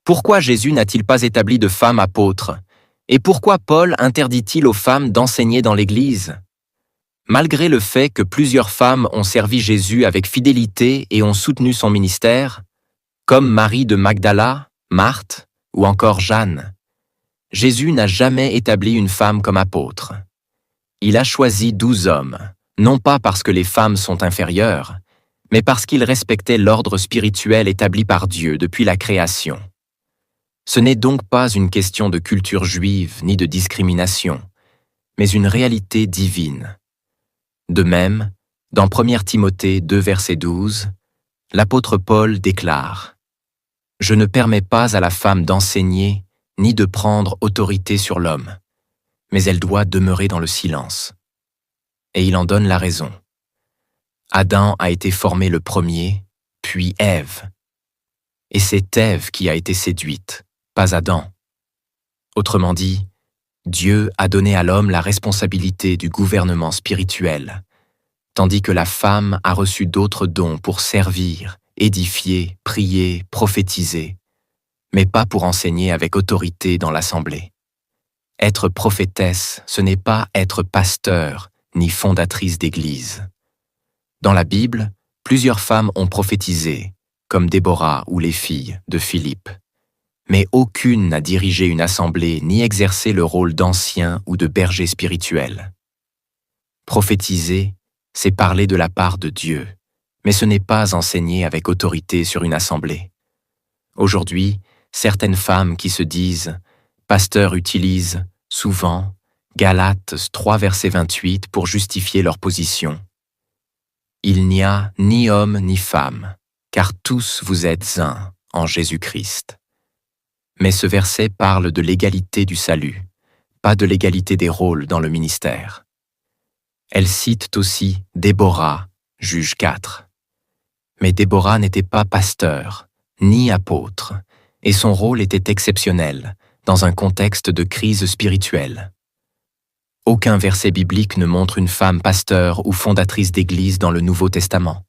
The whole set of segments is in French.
Pourquoi Jésus n'a-t-il pas établi de femmes apôtres? Et pourquoi Paul interdit-il aux femmes d'enseigner dans l'Église? Malgré le fait que plusieurs femmes ont servi Jésus avec fidélité et ont soutenu son ministère, comme Marie de Magdala, Marthe ou encore Jeanne, Jésus n'a jamais établi une femme comme apôtre. Il a choisi 12 hommes, non pas parce que les femmes sont inférieures, mais parce qu'ils respectaient l'ordre spirituel établi par Dieu depuis la création. Ce n'est donc pas une question de culture juive ni de discrimination, mais une réalité divine. De même, dans 1 Timothée 2, verset 12, l'apôtre Paul déclare « Je ne permets pas à la femme d'enseigner ni de prendre autorité sur l'homme, mais elle doit demeurer dans le silence. » Et il en donne la raison. Adam a été formé le premier, puis Ève. Et c'est Ève qui a été séduite, pas Adam. Autrement dit, Dieu a donné à l'homme la responsabilité du gouvernement spirituel, tandis que la femme a reçu d'autres dons pour servir, édifier, prier, prophétiser, mais pas pour enseigner avec autorité dans l'assemblée. Être prophétesse, ce n'est pas être pasteur ni fondatrice d'église. Dans la Bible, plusieurs femmes ont prophétisé, comme Déborah ou les filles de Philippe. Mais aucune n'a dirigé une assemblée ni exercé le rôle d'ancien ou de berger spirituel. Prophétiser, c'est parler de la part de Dieu, mais ce n'est pas enseigner avec autorité sur une assemblée. Aujourd'hui, certaines femmes qui se disent « pasteurs » utilisent souvent Galates 3, verset 28 pour justifier leur position. Il n'y a ni homme ni femme, car tous vous êtes un en Jésus-Christ. Mais ce verset parle de l'égalité du salut, pas de l'égalité des rôles dans le ministère. Elle cite aussi Déborah, Juge 4. Mais Déborah n'était pas pasteur, ni apôtre, et son rôle était exceptionnel, dans un contexte de crise spirituelle. Aucun verset biblique ne montre une femme pasteur ou fondatrice d'église dans le Nouveau Testament.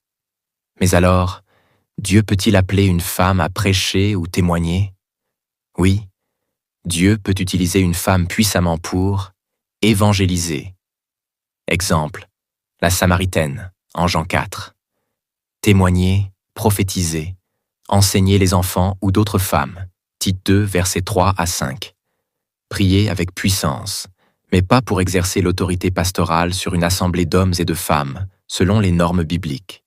Mais alors, Dieu peut-il appeler une femme à prêcher ou témoigner? Oui, Dieu peut utiliser une femme puissamment pour évangéliser. Exemple, la Samaritaine, en Jean 4. Témoigner, prophétiser, enseigner les enfants ou d'autres femmes, Tite 2, versets 3 à 5. Prier avec puissance, mais pas pour exercer l'autorité pastorale sur une assemblée d'hommes et de femmes, selon les normes bibliques.